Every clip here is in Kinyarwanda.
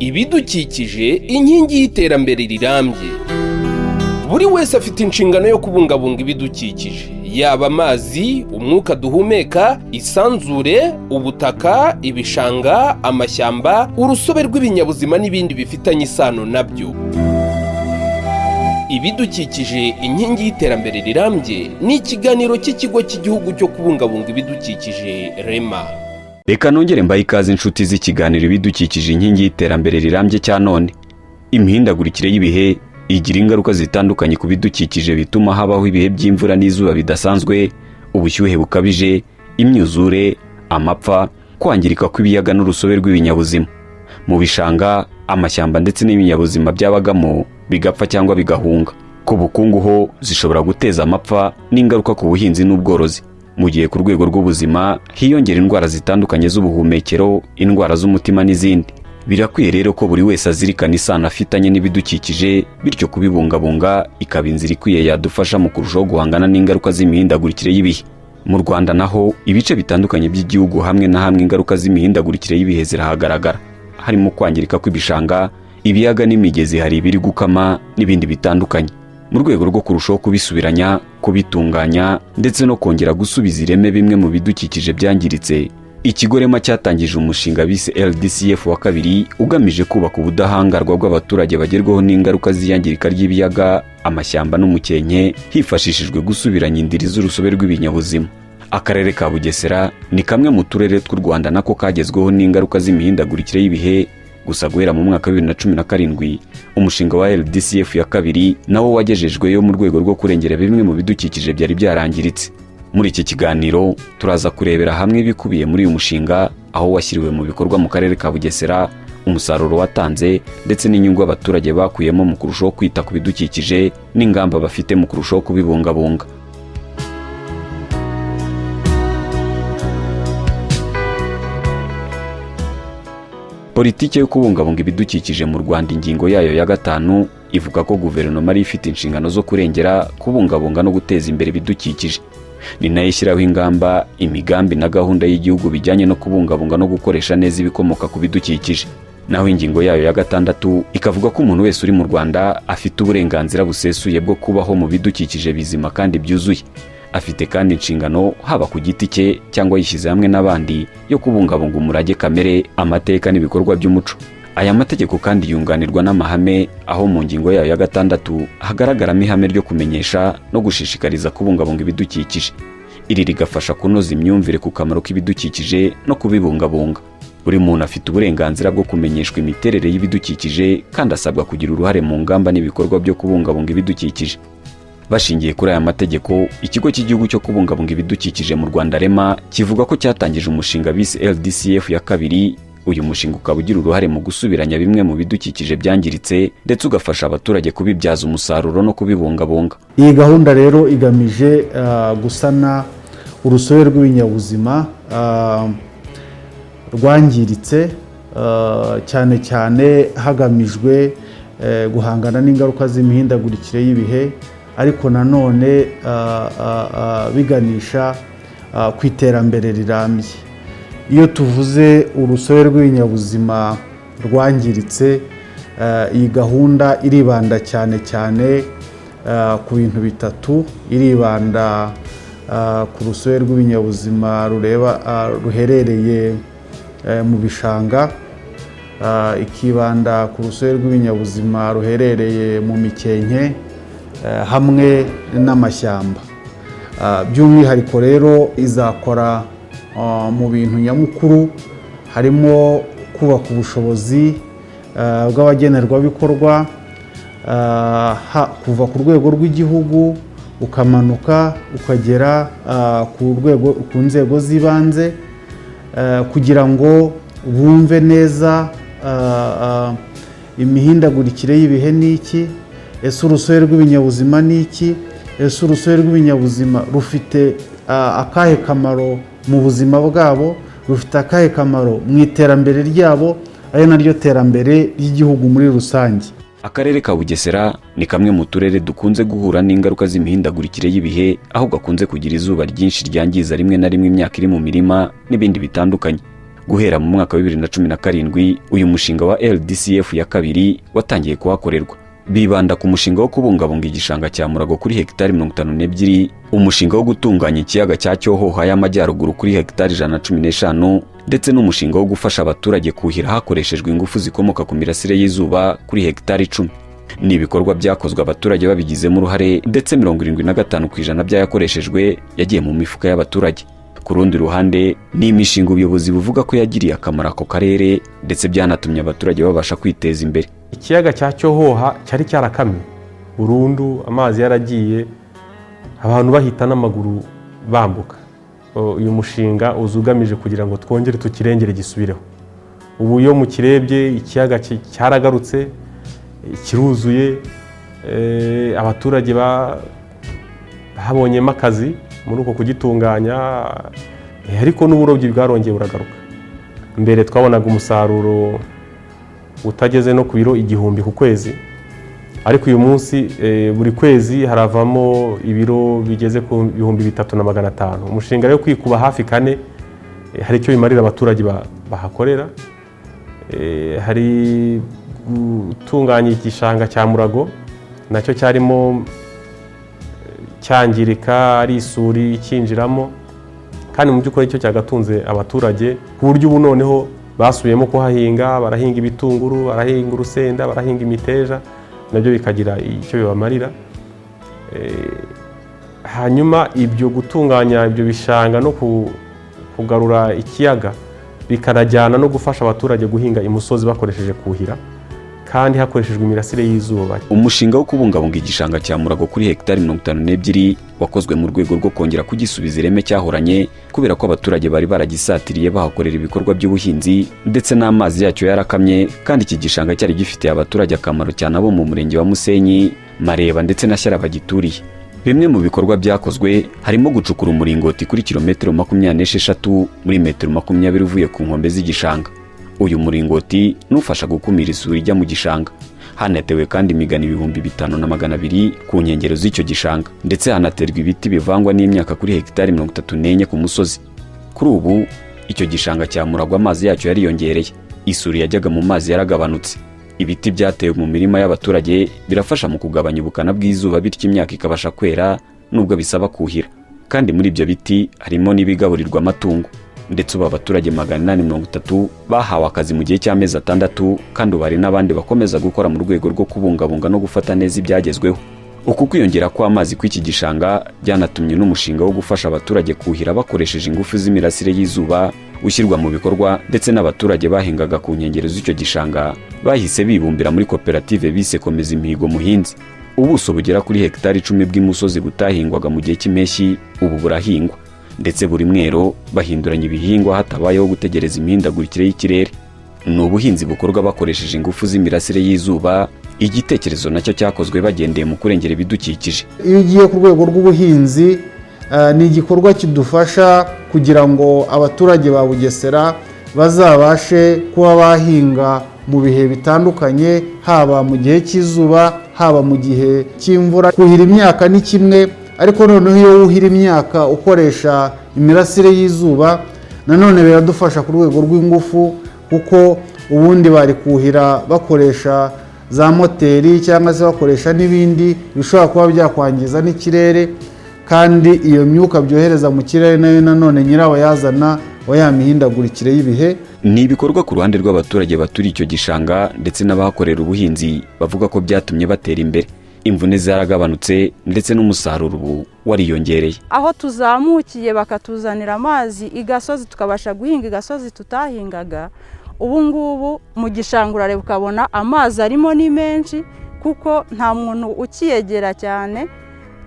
ibidukikije inkingi y'iterambere rirambye. Buri wese afite inshingano yo kubungabunga ibidukikije, yaba amazi, umwuka duhumeka, isanzure, ubutaka, ibishanga, amashyamba, urusobe rw'ibinyabuzima n'ibindi bifitanye isano nabyo. Ibidukikije inkingi y'iterambere rirambye ni ikiganiro cy'ikigo cy'igihugu cyo kubungabunga ibidukikije REMA. Reka nongere mbaye ikaze inshuti z'ikiganiro ibidukikije inkingi y'iterambere rirambye cya none. Imihindagurikire y'ibihe igira ingaruka zitandukanye ku bidukikije bituma habaho ibihe by'imvura n'izuba bidasanzwe, ubushyuhe bukabije, imyuzure, amapfa, kwangirika kw'ibiyaga n'urusobe rw'ibinyabuzima. Mu bishanga, amashyamba ndetse n'ibinyabuzima byabagamo bigapfa cyangwa bigahunga. Ku bukungu ho zishobora guteza amapfa n'ingaruka ku buhinzi n'ubworozi. Mu gihe ku rwego rw'ubuzima hiyongera indwara zitandukanye z'ubuhumekero, indwara z'umutima n'izindi. Birakwiye rero ko buri wese azirikana isano afitanye n'ibidukikije, bityo kubibungabunga ikaba inzira ikwiye yadufasha mu kurushaho guhangana n'ingaruka z'imihindagurikire y'ibihe. Mu Rwanda naho ibice bitandukanye by'igihugu hamwe na hamwe ingaruka z'imihindagurikire y'ibihe zirahagaragara, harimo kwangirika kw'ibishanga, ibiyaga n'imigezi hari ibiri gukama n'ibindi bitandukanye. Mu rwego rwo kurushaho kubisubiranya, kubitunganya ndetse no kongera gusubiza ireme bimwe mu bidukikije byangiritse, ikigo REMA cyatangije umushinga bise LDCF wa kabiri ugamije kubaka ubudahangarwa bw'abaturage bagerwaho n'ingaruka z'iyangirika ry'ibiyaga, amashyamba n'umukenke hifashishijwe gusubiranya indiri z'urusobe rw'ibinyabuzima. Akarere ka Bugesera ni kamwe mu turere tw'u Rwanda nako kagezweho n'ingaruka z'imihindagurikire y'ibihe. Gusa guhera mu mwaka wa 2017 umushinga wa LDCF ya kabiri nawo wagejejweyo mu rwego rwo kurengera bimwe mu bidukikije byari byarangiritse. Muri iki kiganiro turaza kurebera hamwe ibikubiye muri uyu mushinga, aho washyiriwe mu bikorwa mu karere ka Bugesera, umusaruro watanze ndetse n'inyungu abaturage bakuyemo mu kurushaho kwita ku bidukikije n'ingamba bafite mu kurushaho kubibungabunga. Politiki yo kubungabunga ibidukikije mu Rwanda ingingo yayo ya 5 ivuga ko guverinoma ari ifite inshingano zo kurengera, kubungabunga no guteza imbere ibidukikije. Ni nayo ishyiraho ingamba, imigambi na gahunda y'igihugu bijyanye no kubungabunga no gukoresha neza ibikomoka ku bidukikije. Naho ingingo yayo ya 6 ikavuga ko umuntu wese uri mu Rwanda afite uburenganzira busesuye bwo kubaho mu bidukikije bizima kandi byuzuye. Afite kandi inshingano haba ku giti cye cyangwa yishyize hamwe n'abandi yo kubungabunga umurage kamere, amateka n'ibikorwa by'umuco. Aya mategeko kandi yunganirwa n'amahame, aho mu ngingo yayo ya 6 hagaragaramo ihame ryo kumenyesha no gushishikariza kubungabunga ibidukikije. Iri rigafasha kunoza imyumvire ku kamaro k'ibidukikije no kubibungabunga. Buri muntu afite uburenganzira bwo kumenyeshwa imiterere y'ibidukikije kandi asabwa kugira uruhare mu ngamba n'ibikorwa byo kubungabunga ibidukikije. Bashingiye kuri aya mategeko, ikigo cy'igihugu cyo kubungabunga ibidukikije mu Rwanda REMA kivuga ko cyatangije umushinga bise LDCF ya kabiri. Uyu mushinga ukaba ugira uruhare mu gusubiranya bimwe mu bidukikije byangiritse ndetse ugafasha abaturage kubibyaza umusaruro no kubibungabunga. Iyi gahunda rero igamije gusana urusobe rw'ibinyabuzima rwangiritse, cyane cyane hagamijwe guhangana n'ingaruka z'imihindagurikire y'ibihe, ariko nanone biganisha ku iterambere rirambye. Iyo tuvuze urusobe rw'ibinyabuzima rwangiritse, iyi gahunda iribanda cyane cyane ku bintu bitatu. Iribanda ku rusobe rw'ibinyabuzima ruherereye mu bishanga, ikibanda ku rusobe rw'ibinyabuzima ruherereye mu mikenke hamwe n'amashyamba. By'umwihariko rero izakora mu bintu nyamukuru, harimo kubaka ubushobozi bw'abagenerwabikorwa kuva ku rwego rw'igihugu ukamanuka ukagera ku nzego z'ibanze, kugira ngo bumve neza imihindagurikire y'ibihe ni iki, ese urusobe rw'ibinyabuzima ni iki, ese urusobe rw'ibinyabuzima rufite akahe kamaro mu buzima bwabo, rufite akahe kamaro mu iterambere ryabo, ari naryo terambere ry'igihugu muri rusange. Akarere ka Bugesera ni kamwe mu turere dukunze guhura n'ingaruka z'imihindagurikire y'ibihe, aho gakunze kugira izuba ryinshi ryangiza rimwe na rimwe imyaka iri mu mirima n'ibindi bitandukanye. Guhera mu mwaka wa 2017 uyu mushinga wa LDCF ya kabiri watangiye kuhakorerwa. Bibanda ku mushinga wo kubungabunga igishanga cya Murago kuri hegitari 52, umushinga wo gutunganya ikiyaga cya Cyohoha y'amajyaruguru kuri hegitari 115, ndetse n'umushinga wo gufasha abaturage kuhira hakoreshejwe ingufu zikomoka ku mirasire y'izuba kuri hegitari 10. Ni ibikorwa byakozwe abaturage babigizemo uruhare, ndetse 75% by'ayakoreshejwe yagiye mu mifuka y'abaturage. Ku rundi ruhande ni imishinga ubuyobozi buvuga ko yagiriye akamaro ako karere, ndetse byanatumye abaturage babasha kwiteza imbere. Ikiyaga cya Cyohoha cyari cyarakamye burundu, amazi yaragiye, abantu bahita n'amaguru bambuka. Uyu mushinga uzugamije kugira ngo twongere tukirengere gisubireho. Ubu yo mu kirebye ikiyaga cyaragarutse, kiruzuye, abaturage habonyemo akazi muri uko kugitunganya, ariko n'uburobyi bwarongeye buragaruka. Mbere twabonaga umusaruro utageze no ku biro 1000 ku kwezi, ariko uyu munsi buri kwezi haravamo ibiro bigeze ku 3500. Umushinga rero kwikuba hafi 4 hari icyo bimarira abaturage bahakorera. Hari gutunganya igishanga cya Murago, nacyo cyarimo cyangirika, ari isuri ikinjiramo, kandi mu by'ukuri icyo cyagatunze abaturage ku buryo ubu noneho basubiyemo kuhahinga, barahinga ibitunguru, barahinga urusenda, barahinga imiteja, nabyo bikagira icyo bibamarira. Hanyuma ibyo gutunganya ibyo bishanga no kugarura ikiyaga bikanajyana no gufasha abaturage guhinga imusozi bakoresheje kuhira kandi hakoreshejwe imirasire y'izuba. Umushinga wo kubungabunga igishanga cya Murago kuri hegitari 52 wakozwe mu rwego rwo kongera kugisubiza ireme cyahoranye, kubera ko abaturage bari baragisatiriye bahakorera ibikorwa by'ubuhinzi, ndetse n'amazi yacyo yarakamye, kandi iki gishanga cyari gifitiye abaturage akamaro cyane abo mu murenge wa Musenyi, Mareba ndetse na Shyara bagituriye. Bimwe mu bikorwa byakozwe harimo gucukura umuringoti kuri kilometero 26 muri metero 20 uvuye ku nkombe z'igishanga. Uyu muringoti nufasha gukumira isuri ijya mu gishanga. Hanatewe kandi imigano 5200 ku nkengero z'icyo gishanga, ndetse hanaterwa ibiti bivangwa n'imyaka kuri hegitari 34 ku musozi. Kuri ubu icyo gishanga cya Murago amazi yacyo yariyongereye, isuri yajyaga mu mazi yaragabanutse. Ibiti byatewe mu mirima y'abaturage birafasha mu kugabanya ubukana bw'izuba, bityo imyaka ikabasha kwera nubwo bisaba kuhira. Kandi muri ibyo biti harimo n'ibigaburirwa amatungo, ndetse ubu abaturage 830 bahawe akazi mu gihe cy'amezi 6, kandi ubu hari n'abandi bakomeza gukora mu rwego rwo kubungabunga no gufata neza ibyagezweho. Uku kwiyongera kw'amazi kw'iki gishanga byanatumye n'umushinga wo gufasha abaturage kuhira bakoresheje ingufu z'imirasire y'izuba ushyirwa mu bikorwa, ndetse n'abaturage bahingaga ku nkengero z'icyo gishanga bahise bibumbira muri koperative bise Komeza Imihigo Muhinzi. Ubuso bugera kuri hegitari 10 bw'imusozi butahingwaga mu gihe cy'impeshyi ubu burahingwa, ndetse buri mwero bahinduranya ibihingwa hatabayeho gutegereza imihindagurikire y'ikirere. Ni ubuhinzi bukorwa bakoresheje ingufu z'imirasire y'izuba. Igitekerezo nacyo cyakozwe bagendeye mu kurengera ibidukikije. Iyo ugiye ku rwego rw'ubuhinzi ni igikorwa kidufasha kugira ngo abaturage ba Bugesera bazabashe kuba bahinga mu bihe bitandukanye, haba mu gihe cy'izuba, haba mu gihe cy'imvura. Kuhira imyaka ni kimwe, ariko noneho iyo wuhira imyaka ukoresha imirasire y'izuba nanone biradufasha ku rwego rw'ingufu, kuko ubundi bari kuhira bakoresha za moteri cyangwa se bakoresha n'ibindi bishobora kuba byakwangiza n'ikirere, kandi iyo myuka byohereza mu kirere nayo nanone nyirabayazana wa ya mihindagurikire y'ibihe. Ni ibikorwa ku ruhande rw'abaturage baturiye icyo gishanga ndetse n'abahakorera ubuhinzi bavuga ko byatumye batera imbere. Imvune zaragabanutse ndetse n'umusaruro ubu wariyongereye. Aho tuzamukiye bakatuzanira amazi igasozi tukabasha guhinga igasozi tutahingaga, ubu ngubu mu gishanga urareba ukabona amazi arimo ni menshi, kuko nta muntu ukiyegera cyane.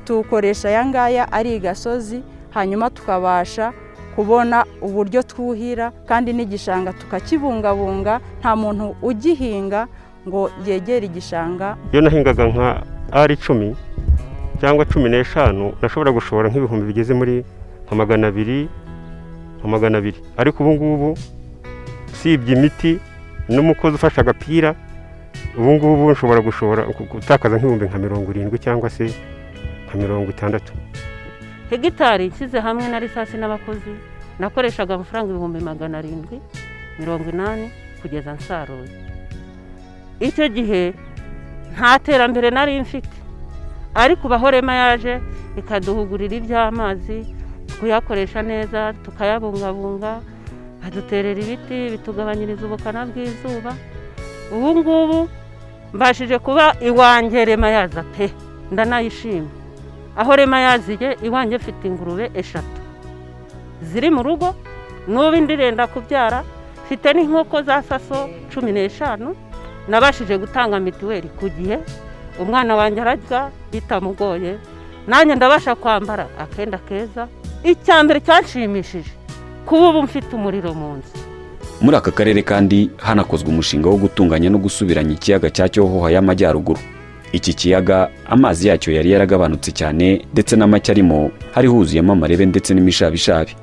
Tukoresha aya ngaya ari igasozi, hanyuma tukabasha kubona uburyo twuhira, kandi n'igishanga tukakibungabunga. Nta muntu ugihinga ngo yegere igishanga. Iyo nahingaga nka ari 10 cyangwa 15 nashobora gushora nk'ibihumbi bigeze muri 200 ariko ubu ngubu usibye imiti n'umukozi ufasha agapira, ubu ngubu nshobora gushora gutakaza nk'ibihumbi nka 70 cyangwa se nka 60. Hegitari nshyize hamwe na risasi n'abakozi nakoreshaga amafaranga 700 80 kugeza nsaruye. Icyo gihe nta terambere nari mfite, ariko ubaho Rema yaje ikaduhugurira iby'amazi, kuyakoresha neza, tukayabungabunga, baduterera ibiti bitugabanyiriza ubukana bw'izuba. Ubu ngubu mbashije kuba iwanjye Rema yaza pe, ndanayishima. Aho Rema yaziye iwanjye mfite ingurube 3 ziri mu rugo, n'ubu ndirenda kubyara, mfite n'inkoko za saso 15. Nabashije gutanga mituweli ku gihe, umwana wanjye ararya bitamugoye, nanjye ndabasha kwambara akenda keza. Icyambere cyanshimishije kuba ubu mfite umuriro mu nzu. Muri aka karere kandi hanakozwe umushinga wo gutunganya no gusubiranya ikiyaga cya Cyohoha y'Amajyaruguru. Iki kiyaga amazi yacyo yari yaragabanutse cyane, ndetse n'amacyo arimo hari huzuyemo amarebe ndetse n'imishabishabi.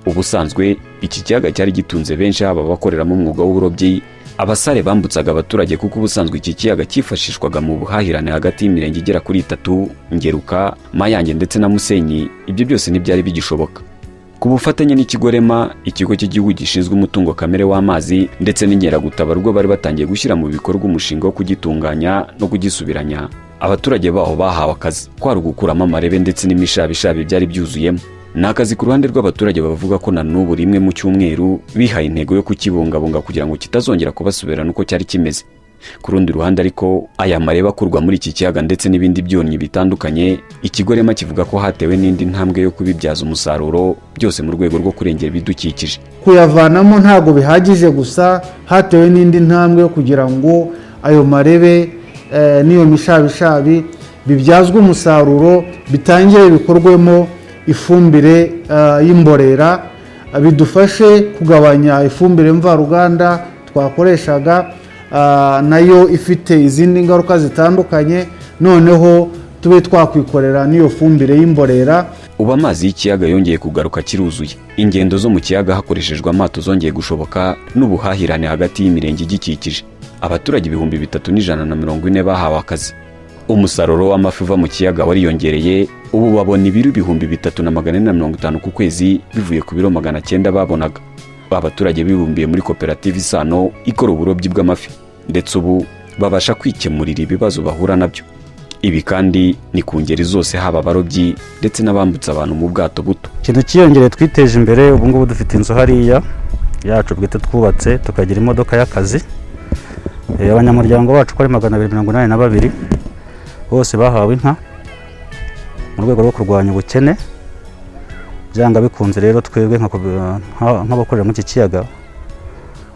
Ubusanzwe iki kiyaga cyari gitunze benshi, haba abakoreramo umwuga w'uburobyi, abasare bambutsaga abaturage, kuko ubusanzwe iki kiyaga cyifashishwaga mu buhahirane hagati y'imirenge igera kuri 3, Ngeruka, Mayange ndetse na Musenyi. Ibyo byose ntibyari bigishoboka. Ku bufatanye n'ikigo Rema, ikigo cy'igihugu gishinzwe umutungo kamere w'amazi ndetse n'inkeragutabara, ubwo bari batangiye gushyira mu bikorwa umushinga wo kugitunganya no kugisubiranya, abaturage baho bahawe akazi, kwari ugukuramo amarebe ndetse n'imishabishabi byari byuzuyemo. Ni akazi ku ruhande rw'abaturage bavuga ko na n'ubu rimwe mu cyumweru bihaye intego yo kukibungabunga kugira ngo kitazongera kubasubirana uko cyari kimeze. Ku rundi ruhande ariko, aya marebe akurwa muri iki kiyaga ndetse n'ibindi byonnyi bitandukanye, ikigo Rema kivuga ko hatewe n'indi ntambwe yo kubibyaza umusaruro, byose mu rwego rwo kurengera ibidukikije. Kuyavanamo ntago bihagije gusa, hatewe n'indi ntambwe yo kugira ngo ayo marebe n'iyo mishabishabi bibyazwe umusaruro, bitangire bikorwemo ifumbire y'imborera, bidufashe kugabanya ifumbire mvaruganda twakoreshaga, nayo ifite izindi ngaruka zitandukanye, noneho tube twakwikorera n'iyo fumbire y'imborera. Ubu amazi y'ikiyaga yongeye kugaruka kiruzuye, ingendo zo mu kiyaga hakoreshejwe amato zongeye gushoboka, n'ubuhahirane hagati y'imirenge igikikije. Abaturage 3140 bahawe akazi. Umusaruro w'amafi uva mu kiyaga wariyongereye, ubu babona ibiro 3450 ku kwezi, bivuye ku biro 900 babonaga. Abaturage bibumbiye muri koperative Isano ikora uburobyi bw'amafi, ndetse ubu babasha kwikemurira ibibazo bahura nabyo. Ibi kandi ni ku ngeri zose, haba abarobyi ndetse n'abambutsa abantu mu bwato buto. Ikintu cyiyongereye, twiteje imbere. Ubu ngubu dufite inzu hariya yacu bwite twubatse, tukagira imodoka y'akazi. Abanyamuryango bacu ko ari 282 bose bahawe inka mu rwego rwo kurwanya ubukene. Byanga bikunze rero, twebwe nk'abakorera mu iki kiyaga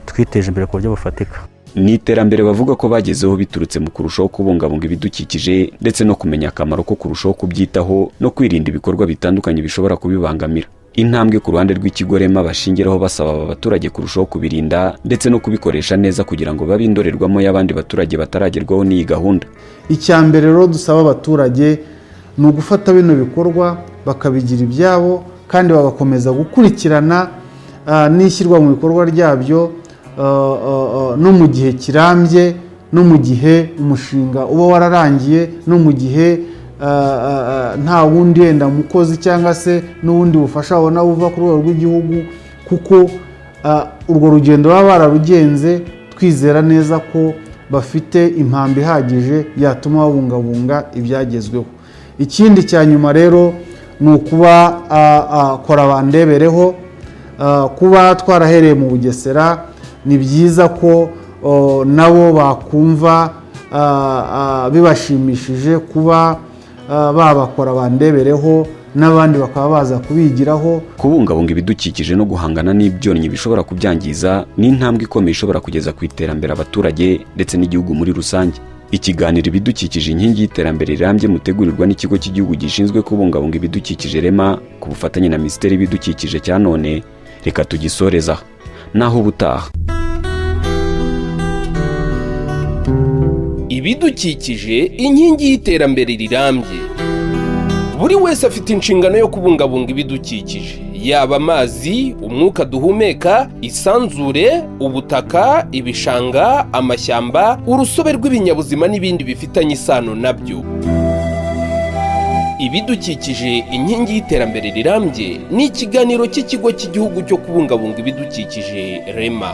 twiteje imbere ku buryo bufatika. Ni iterambere bavuga ko bagezeho biturutse mu kurushaho kubungabunga ibidukikije, ndetse no kumenya akamaro ko kurushaho kubyitaho no kwirinda ibikorwa bitandukanye bishobora kubibangamira. Intambwe ku ruhande rw'ikigo Rema bashingiraho basaba abaturage kurushaho kubirinda ndetse no kubikoresha neza, kugira ngo babe indorerwamo y'abandi baturage bataragerwaho n'iyi gahunda. Icyambere rero dusaba abaturage ni ugufata bino bikorwa bakabigira ibyabo, kandi bagakomeza gukurikirana n'ishyirwa mu bikorwa ryabyo, no mu gihe kirambye, no mu gihe umushinga uba wararangiye, no mu gihe nta wundi wenda mukozi cyangwa se n'ubundi bufasha babona buva ku rwego rw'igihugu, kuko urwo rugendo baba bararugenze, twizera neza ko bafite impamvu ihagije yatuma babungabunga ibyagezweho. Ikindi cya nyuma rero ni ukuba kora bandebereho, kuba twarahereye mu Bugesera. Ni byiza ko nabo bakumva bibashimishije kuba babakora bandebereho, n'abandi bakaba baza kubigiraho. Kubungabunga ibidukikije no guhangana n'ibyonnyi bishobora kubyangiza ni intambwe ikomeye ishobora kugeza ku iterambere abaturage ndetse n'igihugu muri rusange. Ikiganiro ibidukikije inkingi y'iterambere rirambye mutegurirwa n'ikigo cy'igihugu gishinzwe kubungabunga ibidukikije Rema ku bufatanye na Minisiteri y'Ibidukikije cya none. Reka tugisoreza naho ubutaha. Ibidukikije inkingi y'iterambere rirambye. Buri wese afite inshingano yo kubungabunga ibidukikije, yaba amazi, umwuka duhumeka, isanzure, ubutaka, ibishanga, amashyamba, urusobe rw'ibinyabuzima n'ibindi bifitanye isano nabyo. Ibidukikije inkingi y'iterambere rirambye ni ikiganiro cy'ikigo cy'igihugu cyo kubungabunga ibidukikije Rema.